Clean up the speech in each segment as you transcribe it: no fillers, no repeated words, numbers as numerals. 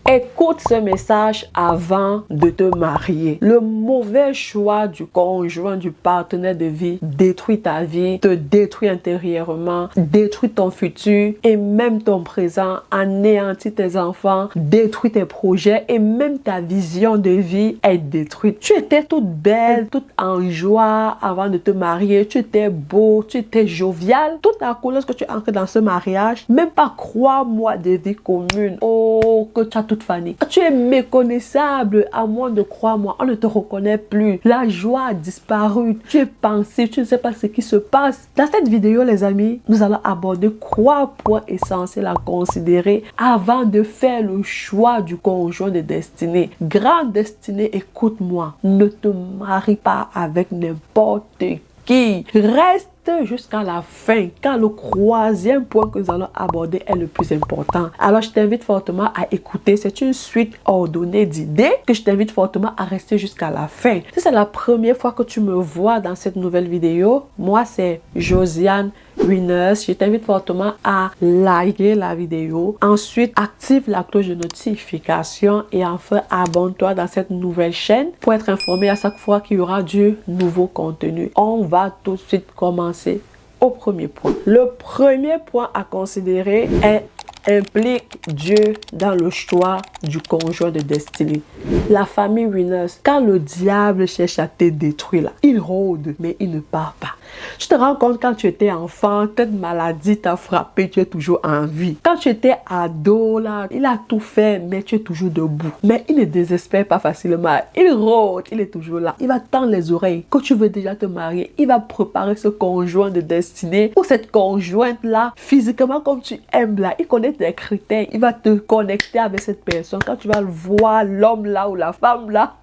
Écoute ce message avant de te marier. Le mauvais choix du conjoint, du partenaire de vie détruit ta vie, te détruit intérieurement, détruit ton futur et même ton présent, anéantit tes enfants, détruit tes projets et même ta vision de vie est détruite. Tu étais toute belle, toute en joie avant de te marier, tu étais beau, tu étais jovial. Tout à coup, lorsque tu entres dans ce mariage, même pas 3 mois de vie commune, oh, que tu as toute fanée. Tu es méconnaissable, à moins de 3 mois, on ne te reconnaît plus. La joie a disparu, tu es pensif, tu ne sais pas ce qui se passe. Dans cette vidéo, les amis, nous allons aborder 3 points essentiels à considérer avant de faire le choix du conjoint de destinée. Grande destinée, écoute-moi, ne te marie pas avec n'importe qui. Reste jusqu'à la fin, car le 3e point que nous allons aborder est le plus important. Alors, je t'invite fortement à écouter. C'est une suite ordonnée d'idées que je t'invite fortement à rester jusqu'à la fin. Si c'est la première fois que tu me vois dans cette nouvelle vidéo, moi, c'est Josiane Winners. Je t'invite fortement à liker la vidéo. Ensuite, active la cloche de notification et enfin, abonne-toi dans cette nouvelle chaîne pour être informé à chaque fois qu'il y aura du nouveau contenu. On va tout de suite commencer au premier point. Le premier point à considérer implique Dieu dans le choix du conjoint de destinée. La famille Winners, quand le diable cherche à te détruire, là, il rôde, mais il ne part pas. Tu te rends compte quand tu étais enfant, cette maladie t'a frappé, tu es toujours en vie. Quand tu étais ado, là, il a tout fait, mais tu es toujours debout. Mais il ne désespère pas facilement. Il rôde, il est toujours là. Il va tendre les oreilles. Quand tu veux déjà te marier, il va préparer ce conjoint de destinée ou cette conjointe-là, physiquement comme tu aimes là. Il connaît tes critères. Il va te connecter avec cette personne. Quand tu vas le voir, l'homme là ou la femme là,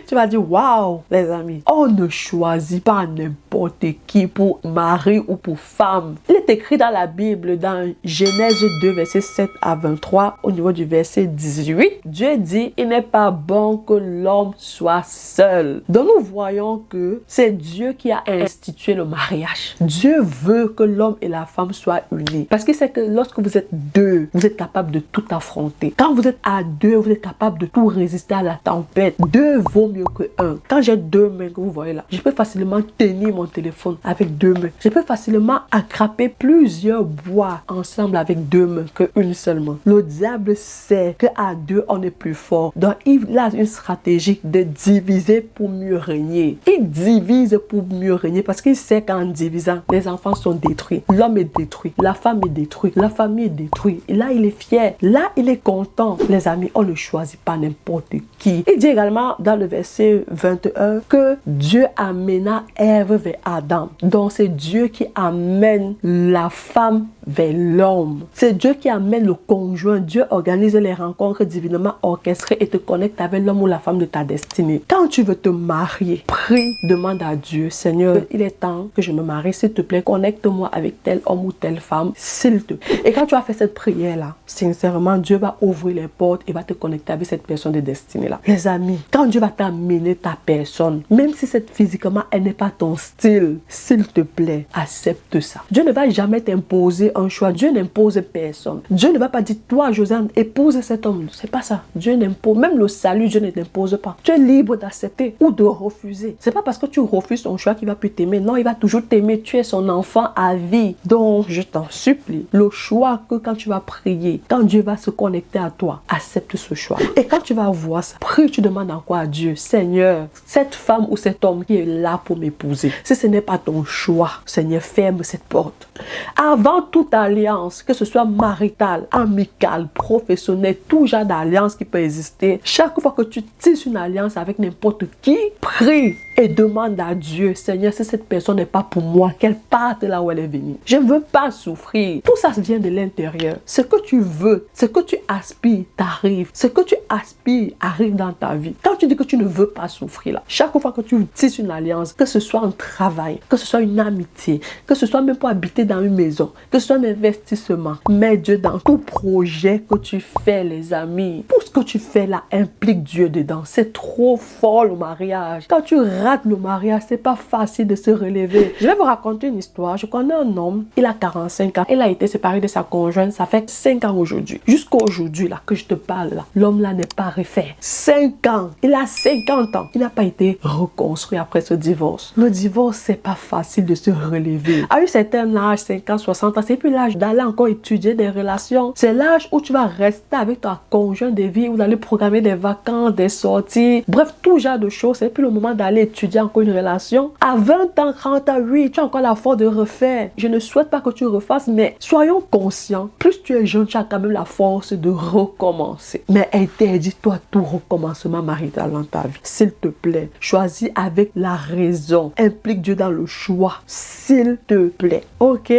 tu vas dire, waouh, les amis, on ne choisit pas n'importe qui pour mari ou pour femme. Il est écrit dans la Bible, dans Genèse 2, verset 7 à 23, au niveau du verset 18, Dieu dit, il n'est pas bon que l'homme soit seul. Donc nous voyons que c'est Dieu qui a institué le mariage. Dieu veut que l'homme et la femme soient unis. Parce qu'il sait que lorsque vous êtes deux, vous êtes capable de tout affronter. Quand vous êtes à deux, vous êtes capable de tout résister à la tempête. Deux vaut mieux que un. Quand j'ai 2 mains que vous voyez là, je peux facilement tenir mon téléphone avec 2 mains. Je peux facilement attraper plusieurs bois ensemble avec 2 mains qu'une seule main. Le diable sait qu'à 2 on est plus fort. Donc il a une stratégie de diviser pour mieux régner. Il divise pour mieux régner parce qu'il sait qu'en divisant, les enfants sont détruits. L'homme est détruit. La femme est détruite. La famille est détruite. Et là, il est fier. Là, il est content. Les amis, on ne choisit pas n'importe qui. Il dit également dans le verset 21 que Dieu amena Ève vers Adam. Donc c'est Dieu qui amène la femme vers l'homme. C'est Dieu qui amène le conjoint. Dieu organise les rencontres divinement orchestrées et te connecte avec l'homme ou la femme de ta destinée. Quand tu veux te marier, prie, demande à Dieu, Seigneur, il est temps que je me marie, s'il te plaît, connecte-moi avec tel homme ou telle femme, s'il te plaît. Et quand tu as fait cette prière-là, sincèrement, Dieu va ouvrir les portes et va te connecter avec cette personne de destinée-là. Les amis, quand Dieu va t'amener ta personne, même si physiquement elle n'est pas ton style, s'il te plaît, accepte ça. Dieu ne va jamais t'imposer un choix. Dieu n'impose personne. Dieu ne va pas dire, toi, Josiane, épouse cet homme. C'est pas ça. Dieu n'impose. Même le salut, Dieu ne t'impose pas. Tu es libre d'accepter ou de refuser. C'est pas parce que tu refuses ton choix qu'il va plus t'aimer. Non, il va toujours t'aimer. Tu es son enfant à vie. Donc, je t'en supplie, le choix que quand tu vas prier, quand Dieu va se connecter à toi, accepte ce choix. Et quand tu vas voir ça, prie, tu demandes encore à Dieu, Seigneur, cette femme ou cet homme qui est là pour m'épouser, si ce n'est pas ton choix, Seigneur, ferme cette porte. Avant toute alliance, que ce soit maritale, amicale, professionnelle, tout genre d'alliance qui peut exister, chaque fois que tu tisses une alliance avec n'importe qui, prie et demande à Dieu, Seigneur, si cette personne n'est pas pour moi, qu'elle parte là où elle est venue. Je ne veux pas souffrir. Tout ça vient de l'intérieur. Ce que tu veux, ce que tu aspires, t'arrive. Ce que tu aspires arrive dans ta vie. Quand tu dis que tu ne veux pas souffrir là, chaque fois que tu tisses une alliance, que ce soit un travail, que ce soit une amitié, que ce soit même pour habiter dans une maison, que ce soit un investissement, mets Dieu dans tout projet que tu fais, les amis. Tout ce que tu fais là implique Dieu dedans. C'est trop fort le mariage. Quand tu rate le mariage, c'est pas facile de se relever. Je vais vous raconter une histoire. Je connais un homme, il a 45 ans. Il a été séparé de sa conjointe, ça fait 5 ans aujourd'hui. Jusqu'à aujourd'hui, là, que je te parle, là, l'homme là n'est pas refait. 5 ans. Il a 50 ans. Il n'a pas été reconstruit après ce divorce. Le divorce, c'est pas facile de se relever. À un certain âge, 50, 60 ans, c'est plus l'âge d'aller encore étudier des relations. C'est l'âge où tu vas rester avec ta conjointe de vie, où vous allez programmer des vacances, des sorties, bref, tout genre de choses. C'est plus le moment d'aller étudier encore une relation. À 20 ans, 30 ans, oui, tu as encore la force de refaire. Je ne souhaite pas que tu refasses, mais soyons conscients. Plus tu es jeune, tu as quand même la force de recommencer. Mais interdis-toi tout recommencement marital dans ta vie. S'il te plaît, choisis avec la raison. Implique Dieu dans le choix. S'il te plaît. Ok?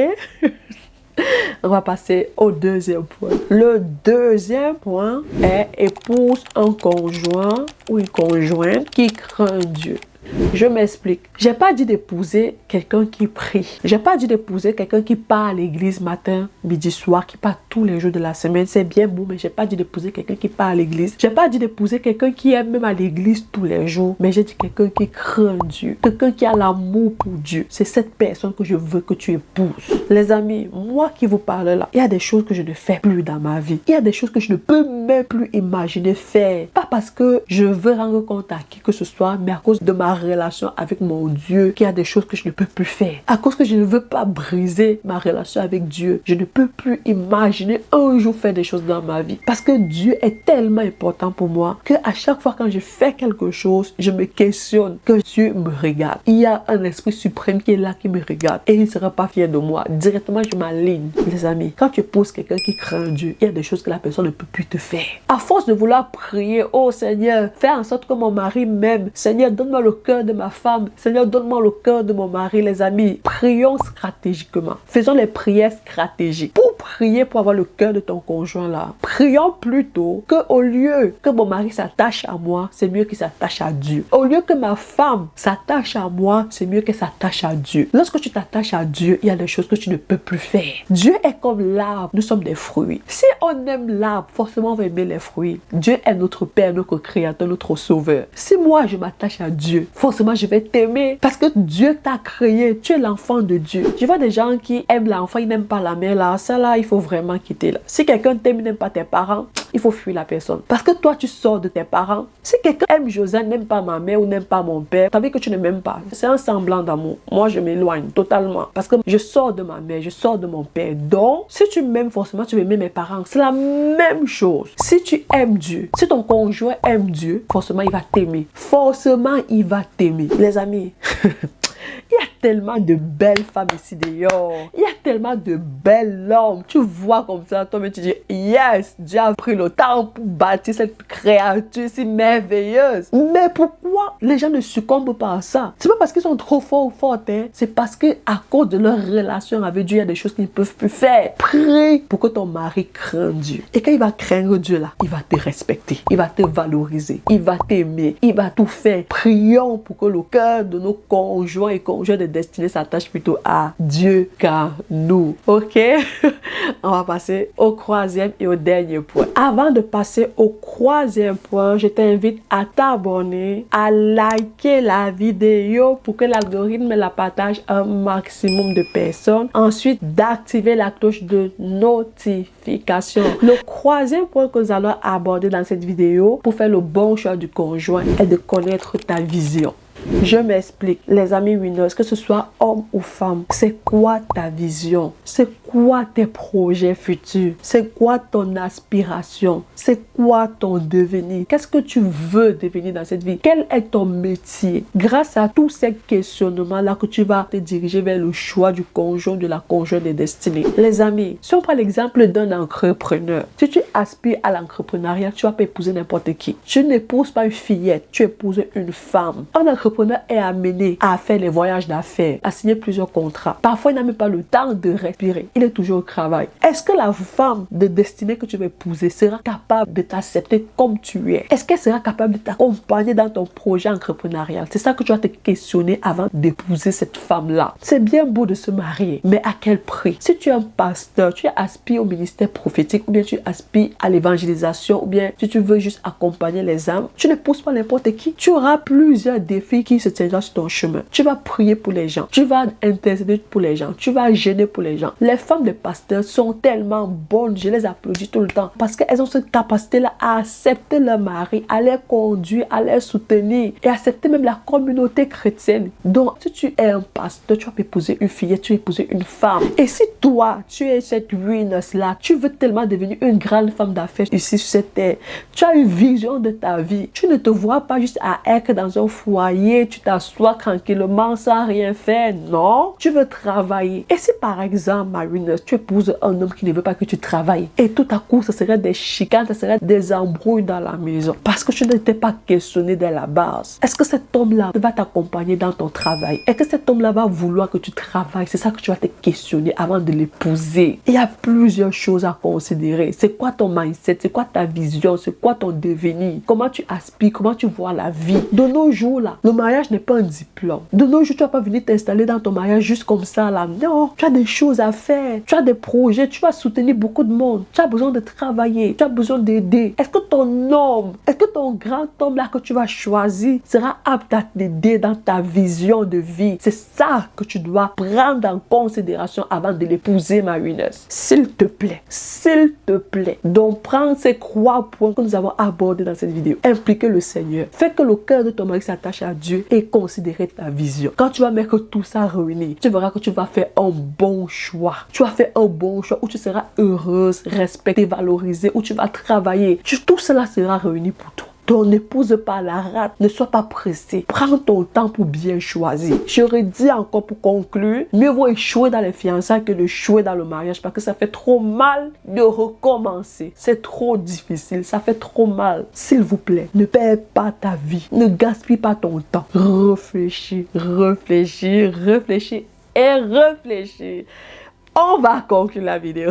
On va passer au deuxième point. Le deuxième point est épouse un conjoint ou une conjointe qui craint Dieu. Je m'explique. J'ai pas dit d'épouser quelqu'un qui prie. J'ai pas dit d'épouser quelqu'un qui part à l'église matin, midi, soir, qui part tous les jours de la semaine. C'est bien beau, mais j'ai pas dit d'épouser quelqu'un qui part à l'église. J'ai pas dit d'épouser quelqu'un qui aime même à l'église tous les jours. Mais j'ai dit quelqu'un qui craint Dieu. Quelqu'un qui a l'amour pour Dieu. C'est cette personne que je veux que tu épouses. Les amis, moi qui vous parle là, il y a des choses que je ne fais plus dans ma vie. Il y a des choses que je ne peux même plus imaginer faire. Pas parce que je veux rendre compte à qui que ce soit, mais à cause de ma relation avec mon Dieu, qu'il y a des choses que je ne peux plus faire. À cause que je ne veux pas briser ma relation avec Dieu, je ne peux plus imaginer un jour faire des choses dans ma vie. Parce que Dieu est tellement important pour moi que à chaque fois quand je fais quelque chose, je me questionne que Dieu me regarde. Il y a un esprit suprême qui est là, qui me regarde et il ne sera pas fier de moi. Directement, je m'aligne. Les amis, quand tu épouses quelqu'un qui craint Dieu, il y a des choses que la personne ne peut plus te faire. À force de vouloir prier, oh Seigneur, fais en sorte que mon mari m'aime. Seigneur, donne-moi le cœur de ma femme. Seigneur, donne-moi le cœur de mon mari. Les amis, prions stratégiquement. Faisons les prières stratégiques. Pour prier pour avoir le cœur de ton conjoint là, prions plutôt que au lieu que mon mari s'attache à moi, c'est mieux qu'il s'attache à Dieu. Au lieu que ma femme s'attache à moi, c'est mieux qu'elle s'attache à Dieu. Lorsque tu t'attaches à Dieu, il y a des choses que tu ne peux plus faire. Dieu est comme l'arbre. Nous sommes des fruits. Si on aime l'arbre, forcément on va aimer les fruits. Dieu est notre Père, notre Créateur, notre Sauveur. Si moi je m'attache à Dieu, forcément je vais t'aimer parce que Dieu t'a créé. Tu es l'enfant de Dieu. Je vois des gens qui aiment l'enfant, ils n'aiment pas la mère là. Ça là, il faut vraiment quitter là. Si quelqu'un t'aime, il n'aime pas tes parents, il faut fuir la personne. Parce que toi, tu sors de tes parents. Si quelqu'un aime Josiane, n'aime pas ma mère ou n'aime pas mon père, t'as vu que tu ne m'aimes pas. C'est un semblant d'amour. Moi, je m'éloigne totalement. Parce que je sors de ma mère, je sors de mon père. Donc, si tu m'aimes, forcément, tu veux aimer mes parents. C'est la même chose. Si tu aimes Dieu, si ton conjoint aime Dieu, forcément, il va t'aimer. Forcément, il va t'aimer. Les amis, il y a tellement de belles femmes ici dehors. Il y a tellement de belles hommes. Tu vois comme ça, toi, mais tu dis, yes, Dieu a pris le temps pour bâtir cette créature si merveilleuse. Mais pourquoi les gens ne succombent pas à ça? C'est pas parce qu'ils sont trop forts ou fortes, hein. C'est parce que à cause de leur relation avec Dieu, il y a des choses qu'ils ne peuvent plus faire. Prie pour que ton mari craigne Dieu. Et quand il va craindre Dieu là, il va te respecter. Il va te valoriser. Il va t'aimer. Il va tout faire. Prions pour que le cœur de nos conjoints et conjoints de destinée s'attache plutôt à Dieu qu'à nous. Ok? On va passer au troisième et au dernier point. Avant de passer au troisième point, je t'invite à t'abonner, à liker la vidéo pour que l'algorithme la partage à un maximum de personnes. Ensuite, d'activer la cloche de notification. Le troisième point que nous allons aborder dans cette vidéo pour faire le bon choix du conjoint est de connaître ta vision. Je m'explique, les amis winners, que ce soit homme ou femme, c'est quoi ta vision? C'est quoi tes projets futurs? C'est quoi ton aspiration? C'est quoi ton devenir? Qu'est-ce que tu veux devenir dans cette vie? Quel est ton métier? Grâce à tous ces questionnements-là que tu vas te diriger vers le choix du conjoint, de la conjointe des destinées. Les amis, si on prend l'exemple d'un entrepreneur, si tu aspires à l'entrepreneuriat, tu vas pas épouser n'importe qui. Tu n'épouses pas une fillette, tu épouses une femme. Un entrepreneur est amené à faire les voyages d'affaires, à signer plusieurs contrats. Parfois, il n'a même pas le temps de respirer. Il il est toujours au travail. Est-ce que la femme de destinée que tu vas épouser sera capable de t'accepter comme tu es? Est-ce qu'elle sera capable de t'accompagner dans ton projet entrepreneurial? C'est ça que tu vas te questionner avant d'épouser cette femme-là. C'est bien beau de se marier, mais à quel prix? Si tu es un pasteur, tu aspires au ministère prophétique, ou bien tu aspires à l'évangélisation, ou bien si tu veux juste accompagner les âmes, tu n'épouses pas n'importe qui. Tu auras plusieurs défis qui se tiendront sur ton chemin. Tu vas prier pour les gens, tu vas intercéder pour les gens, tu vas gêner pour les gens. Les femmes de pasteurs sont tellement bonnes, je les applaudis tout le temps, parce qu'elles ont cette capacité-là à accepter leur mari, à les conduire, à les soutenir et accepter même la communauté chrétienne. Donc, si tu es un pasteur, tu vas épouser une fille, tu vas épouser une femme. Et si toi, tu es cette winner-là, tu veux tellement devenir une grande femme d'affaires ici sur cette terre, tu as une vision de ta vie, tu ne te vois pas juste à être dans un foyer, tu t'assois tranquillement sans rien faire. Non, tu veux travailler. Et si par exemple, ma winner, tu épouses un homme qui ne veut pas que tu travailles, et tout à coup, ce serait des chicanes, ce serait des embrouilles dans la maison, parce que tu n'étais pas questionné dès la base. Est-ce que cet homme-là va t'accompagner dans ton travail? Est-ce que cet homme-là va vouloir que tu travailles? C'est ça que tu vas te questionner avant de l'épouser. Il y a plusieurs choses à considérer. C'est quoi ton mindset? C'est quoi ta vision? C'est quoi ton devenir? Comment tu aspires? Comment tu vois la vie? De nos jours là, le mariage n'est pas un diplôme. De nos jours, tu vas pas venir t'installer dans ton mariage juste comme ça là. Non, tu as des choses à faire. Tu as des projets. Tu vas soutenir beaucoup de monde. Tu as besoin de travailler. Tu as besoin d'aider. Est-ce que ton homme, est-ce que ton grand homme là que tu vas choisir sera apte à t'aider dans ta vision de vie? C'est ça que tu dois prendre en considération avant de l'épouser, ma winneuse. S'il te plaît. S'il te plaît. Donc, prends ces 3 points que nous avons abordés dans cette vidéo. Impliquer le Seigneur. Fais que le cœur de ton mari s'attache à Dieu et considérer ta vision. Quand tu vas mettre tout ça réuni, tu verras que tu vas faire un bon choix. Tu vas faire un bon choix où tu seras heureuse, respectée, valorisée, où tu vas travailler. Tout cela sera réuni pour toi. Donc, n'épouse pas la rate, ne sois pas pressé. Prends ton temps pour bien choisir. J'aurais dit encore pour conclure, mieux vaut échouer dans les fiançailles que d'échouer dans le mariage parce que ça fait trop mal de recommencer. C'est trop difficile, ça fait trop mal. S'il vous plaît, ne perds pas ta vie, ne gaspille pas ton temps. Réfléchis, réfléchis, réfléchis et réfléchis. On va conclure la vidéo.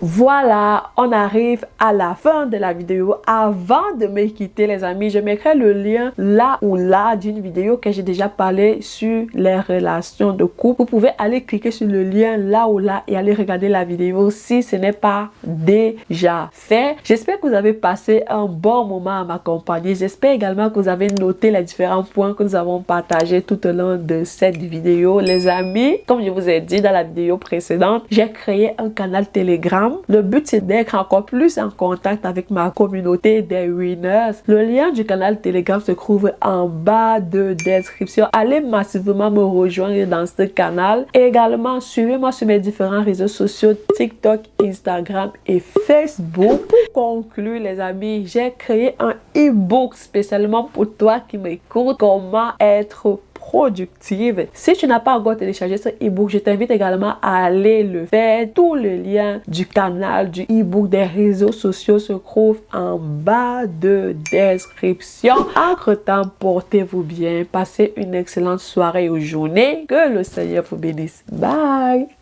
Voilà, on arrive à la fin de la vidéo. Avant de me quitter, les amis, je mettrai le lien là ou là d'une vidéo que j'ai déjà parlé sur les relations de couple. Vous pouvez aller cliquer sur le lien là ou là et aller regarder la vidéo si ce n'est pas déjà fait. J'espère que vous avez passé un bon moment à m'accompagner. J'espère également que vous avez noté les différents points que nous avons partagés tout au long de cette vidéo. Les amis, comme je vous ai dit dans la vidéo précédente, j'ai créé un canal Telegram. Le but, c'est d'être encore plus en contact avec ma communauté des winners. Le lien du canal Telegram se trouve en bas de description. Allez massivement me rejoindre dans ce canal. Et également, suivez-moi sur mes différents réseaux sociaux, TikTok, Instagram et Facebook. Pour conclure, les amis, j'ai créé un e-book spécialement pour toi qui m'écoute. Comment être productive. Si tu n'as pas encore téléchargé ce e-book, je t'invite également à aller le faire. Tous les liens du canal, du e-book, des réseaux sociaux se trouvent en bas de description. Entre-temps, portez-vous bien. Passez une excellente soirée ou journée. Que le Seigneur vous bénisse. Bye!